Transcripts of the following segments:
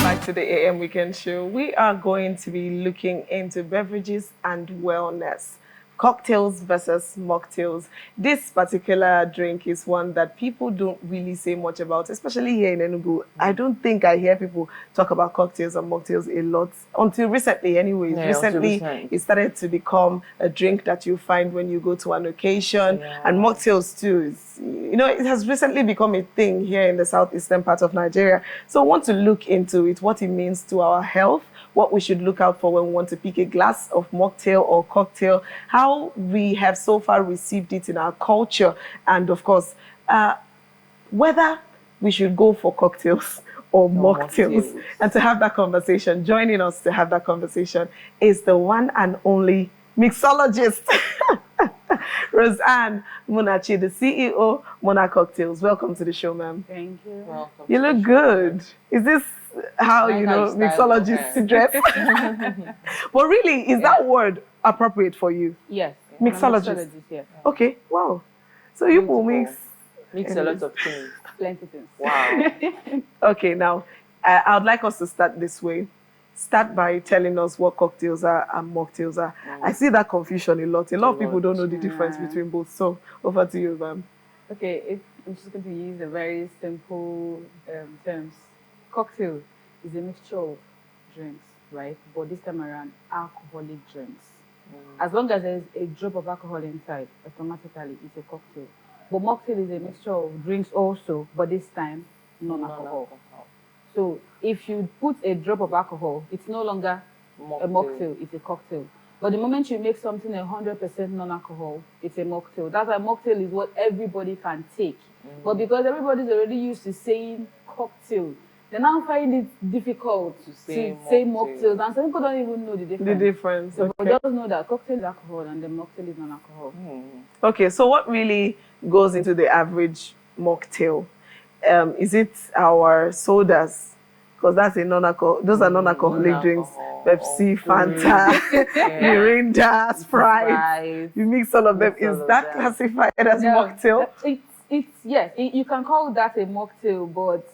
back to the AM Weekend Show. We are going to be looking into beverages and wellness. Cocktails versus mocktails. This particular drink is one that people don't really say much about, especially here in Enugu. I don't think I hear people talk about cocktails and mocktails a lot until recently anyways. Yeah, recently, it started to become a drink that you find when you go to an occasion. Yeah. And mocktails too is, you know, it has recently become a thing here in the southeastern part of Nigeria. So I want to look into it, what it means to our health, what we should look out for when we want to pick a glass of mocktail or cocktail, how we have so far received it in our culture, and of course, whether we should go for cocktails or mocktails. And to have that conversation, joining us to have that conversation is the one and only mixologist, Roseanne Munachi, the CEO, Muhna Cocktails. Welcome to the show, ma'am. Thank you. Welcome. You look good. Is this how, you know, mixologists dress? But really, is that word appropriate for you? Yes. Mixologist. Yes. Okay, wow. So you will mix a lot of things. Plenty things. Wow. Okay, now, I would like us to start this way. Start by telling us what cocktails are and mocktails are. I see that confusion a lot. A lot of people don't know the difference between both. So, over to you, ma'am. Okay, I'm just going to use a very simple terms. Cocktail is a mixture of drinks, right? But this time around, alcoholic drinks. As long as there's a drop of alcohol inside, automatically it's a cocktail. But mocktail is a mixture of drinks also, but this time, non-alcohol. So if you put a drop of alcohol, it's no longer a mocktail, it's a cocktail. But the moment you make something 100% non-alcohol, it's a mocktail. That's why mocktail is what everybody can take. But because everybody's already used to saying cocktail, they now find it difficult to say mocktails. And some people don't even know the difference. So just know that cocktail is alcohol and the mocktail is non-alcohol. Okay, so what really goes into the average mocktail? Is it our sodas? Because that's a non-alcohol. Those are non-alcoholic drinks. Pepsi, Fanta, Mirinda, Sprite. You mix all of them. Is that classified as mocktail? Yes. You can call that a mocktail, but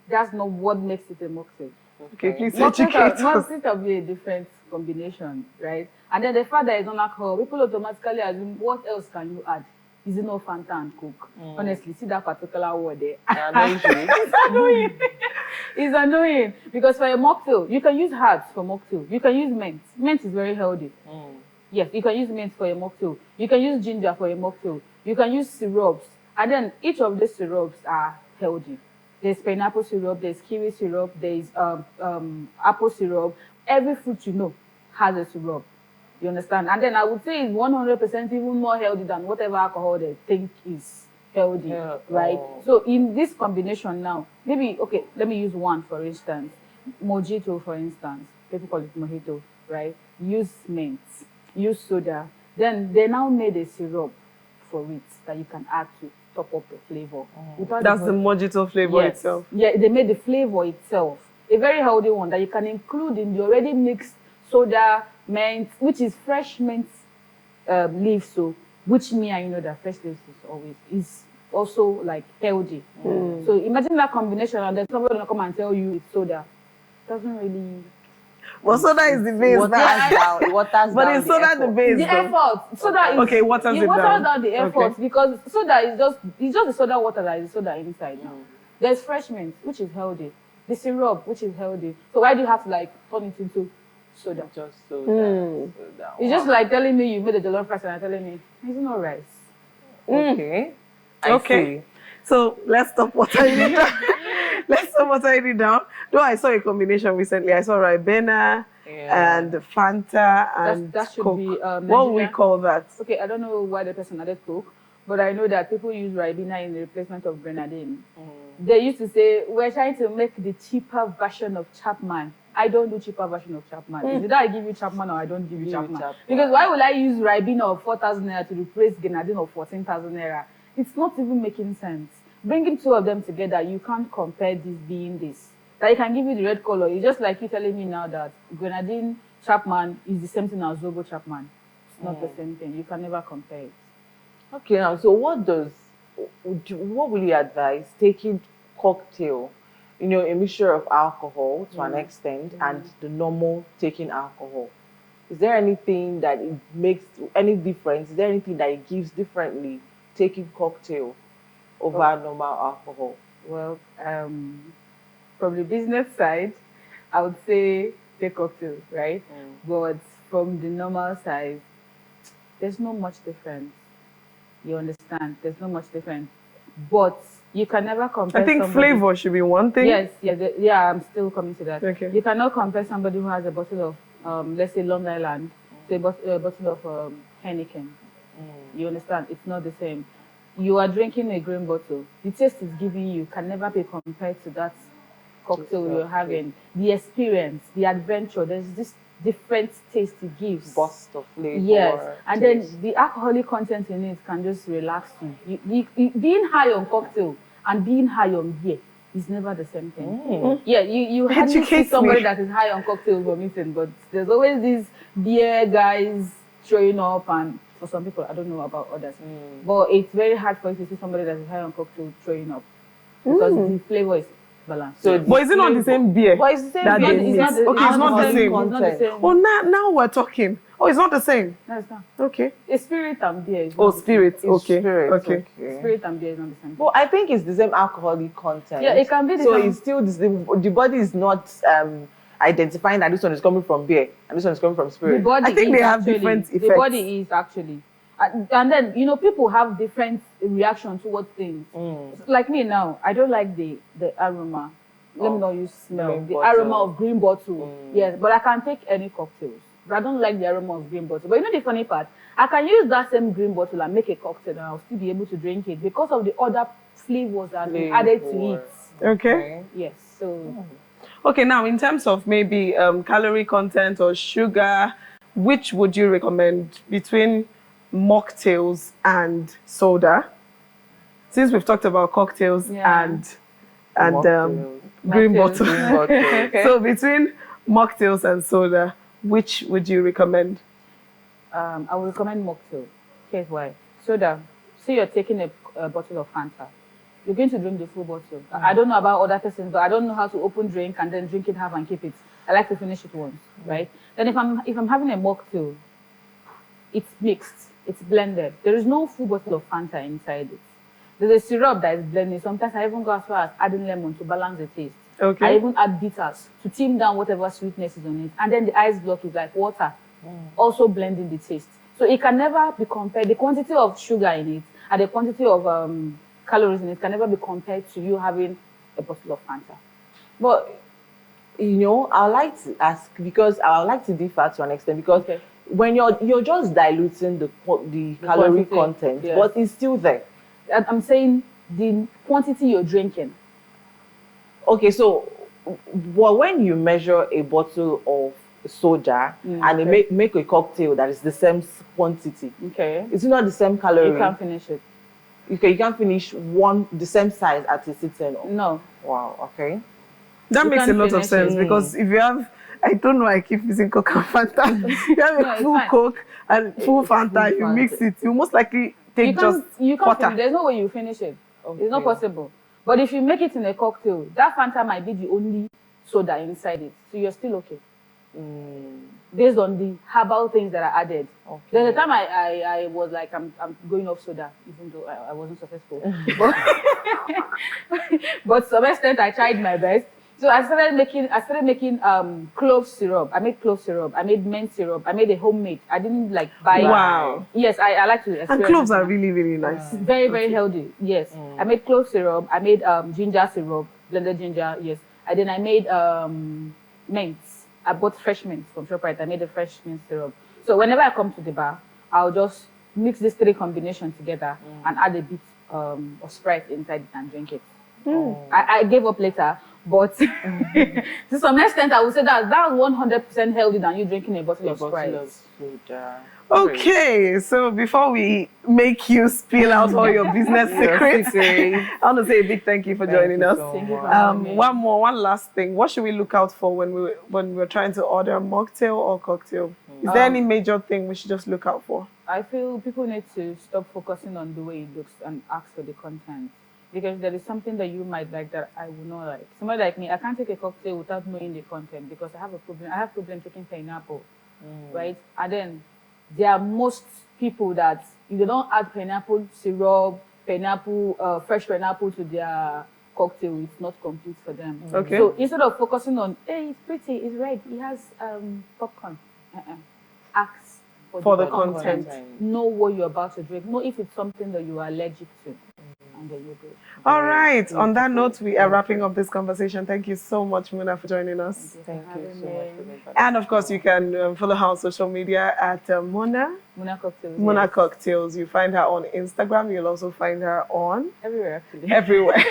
that's not what makes it a mocktail. Okay, please educate us. Mocktail can be a different combination, right? And then the fact that it's non-alcohol, people automatically assume, what else can you add? Is it no Fanta and Coke? Honestly, see that particular word there. It's annoying. It's annoying. Because for a mocktail, you can use herbs for mocktail. You can use mint. Mint is very healthy. Yes, you can use mint for a mocktail. You can use ginger for a mocktail. You can use syrups. And then each of these syrups are healthy. There's pineapple syrup, there's kiwi syrup, there's apple syrup. Every fruit you know has a syrup. You understand? And then I would say it's 100% even more healthy than whatever alcohol they think is healthy, right? So in this combination now, maybe, okay, let me use one for instance. Mojito, for instance. People call it mojito, right? Use mint, use soda. Then they now made a syrup for it that you can add to top up the flavor. That's the mojito flavor itself? Yeah, they made the flavor itself. A very healthy one that you can include in the already mixed soda, mint, which is fresh mint leaf, so which me and you know that fresh leaves is also like healthy. So imagine that combination, and then somebody will come and tell you it's soda. It doesn't really. Well, soda is the base. But it's soda the base. The effort. Soda is okay. What does it waters down the effort because soda is just the soda water that is soda inside now. There's fresh mint, which is healthy. The syrup, which is healthy. So why do you have to like turn it into soda? Just soda. It's just like telling me you made a jollof rice and you're telling me it's not rice. Okay. Okay. So let's stop watering it down. Let's stop watering it down. Though I saw a combination recently. I saw Ribena and Fanta and that should Coke. be What would we call that? Okay, I don't know why the person added Coke, but I know that people use Ribena in the replacement of grenadine. They used to say, we're trying to make the cheaper version of Chapman. I don't do cheaper version of Chapman. Is either I give you Chapman or I don't give you Chapman. Because why would I use Ribena of 4,000 naira to replace grenadine of 14,000 naira? It's not even making sense. Bringing two of them together, you can't compare this being this. That I can give you the red color. It's just like you telling me now that grenadine Chapman is the same thing as Zobo Chapman. It's not the same thing. You can never compare it. Okay, now, so what will you advise taking cocktail a mixture of alcohol to an extent and the normal taking alcohol. Is there anything that it makes any difference? Is there anything that it gives differently taking cocktail over normal alcohol? Well, from the business side, I would say take cocktail, right? But from the normal side, there's not much difference. You understand? There's not much difference. But you can never compare. I think flavor should be one thing. Yes, yeah, I'm still coming to that. Okay. You cannot compare somebody who has a bottle of, let's say, Long Island, to a bottle of Heineken. You understand? It's not the same. You are drinking a green bottle. The taste it's giving you can never be compared to that cocktail you're having. The experience, the adventure, there's this different taste it gives. Burst of flavor. Yes, and taste. then the alcoholic content in it can just relax you. Being high on cocktail and being high on beer is never the same thing. Yeah, you hardly see somebody that is high on cocktail vomiting, but there's always these beer guys showing up, and for some people, I don't know about others, but it's very hard for you to see somebody that is high on cocktail showing up because the flavor is balanced. So, but is it not the same beer? But it's the same that beer. they It's mix? not the- Okay, it's not the same. It's not the same. Oh, now we're talking. Oh, it's not the same. No, it's not. Okay. It's spirit and beer. Is Oh, not the same. spirit. It's Okay. spirit, Okay. Spirit and beer is not the same. Well, I think it's the same alcoholic content. Yeah, it can be the So same. it's still the body is not identifying that this one is coming from beer and this one is coming from The spirit. body I think is they have actually, different The effects. body is actually. And then, people have different reaction towards things. Like me now, I don't like the aroma. Let me not use smell. green The bottle. aroma of green bottle. Yes, but I can take any cocktails. But I don't like the aroma of green bottle. But you know the funny part? I can use that same green bottle and make a cocktail and I'll still be able to drink it because of the other flavors that have been added to it. Okay. Yes, so... Okay, now in terms of maybe calorie content or sugar, which would you recommend between mocktails and soda? Since we've talked about cocktails and Mocktails. green Mocktails. bottle. Okay. So between mocktails and soda, which would you recommend? I would recommend Mocktail. Here's why. Soda, say you're taking a bottle of Fanta. You're going to drink the full bottle. I don't know about other persons, but I don't know how to open drink and then drink it half and keep it. I like to finish it once, right? Then if I'm having a Mocktail, it's mixed, it's blended. There is no full bottle of Fanta inside it. There's a syrup that is blended. Sometimes I even go as far as adding lemon to balance the taste. Okay. I even add bitters to tame down whatever sweetness is on it. And then the ice block is like water, also blending the taste. So it can never be compared. The quantity of sugar in it and the quantity of calories in it can never be compared to you having a bottle of Fanta. But I like to ask because I like to differ to an extent because when you're just diluting the calorie quantity, content, yes. but it's still there. I'm saying the quantity you're drinking. Okay, so when you measure a bottle of soda and you make a cocktail that is the same quantity, it's not the same calorie. You can't finish it. Okay, you can't finish the same size at a sitting. No. Wow. Okay. That You makes a can't lot of finish sense it. because if you have, I don't know, I keep using Coke and Fanta. You have No, a it's full fine. Coke and full Fanta, you Fanta. mix it, you most likely take just You can't water. finish. There's no way you finish it. It's not possible. But if you make it in a cocktail, that Fanta might be the only soda inside it. So you're still okay. Based on the herbal things that are added. There's a time I was like, I'm going off soda, even though I wasn't successful. But to some extent, I tried my best. So I started making clove syrup. I made clove syrup. I made mint syrup. I made a homemade. I didn't like buy. Wow. Yes, I like to experiment. And cloves are really, really nice. Very, very healthy. Yes. I made clove syrup. I made ginger syrup, blended ginger. Yes. And then I made mints. I bought fresh mints from ShopRite. I made a fresh mint syrup. So whenever I come to the bar, I'll just mix these three combinations together and add a bit of Sprite inside it and drink it. I gave up later, but to some extent, I would say that was 100% healthy than you drinking a bottle of Sprite. Okay, so before we make you spill out all your business secrets, I want to say a big thank you for joining us. Thank you for having me. One last thing. What should we look out for when we're trying to order a mocktail or cocktail? Is there any major thing we should just look out for? I feel people need to stop focusing on the way it looks and ask for the content. Because there is something that you might like that I will not like. Somebody like me, I can't take a cocktail without knowing the content because I have a problem. I have problem taking pineapple, right? And then there are most people that if they don't add pineapple syrup, pineapple, fresh pineapple to their cocktail, it's not complete for them. Okay. So instead of focusing on, hey, it's pretty, it's red, it has popcorn. Ask for the content. Know what you're about to drink. Know if it's something that you are allergic to. And then you're good. All right. On that note, we are wrapping up this conversation. Thank you so much, Muhna, for joining us. Thank you so much for being part. And of course, you can follow her on social media at Muhna Cocktails. Muhna Cocktails. You find her on Instagram. You'll also find her on Everywhere, actually. everywhere.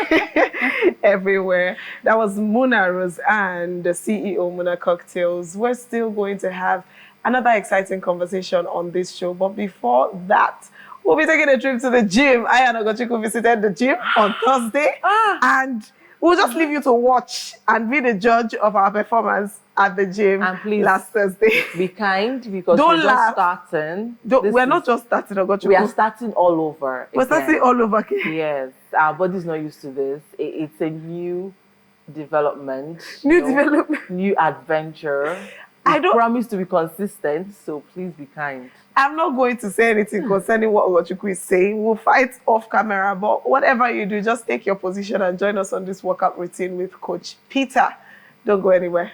Everywhere. That was Muhna Roseanne, the CEO Muhna Cocktails. We're still going to have another exciting conversation on this show. But before that, we'll be taking a trip to the gym. I and Ogochukwu visited the gym on Thursday. And we'll just leave you to watch and be the judge of our performance at the gym And please last Thursday. be kind because Don't we're laugh. just starting. We're not just starting, Ogochukwu. We are starting all over. We're again. starting all over again. Yes, our body's not used to this. It's a new development. New development. New adventure. I don't promise to be consistent, so please be kind. I'm not going to say anything concerning what Ogochukwu is saying. We'll fight off camera, but whatever you do, just take your position and join us on this workout routine with Coach Peter. Don't go anywhere.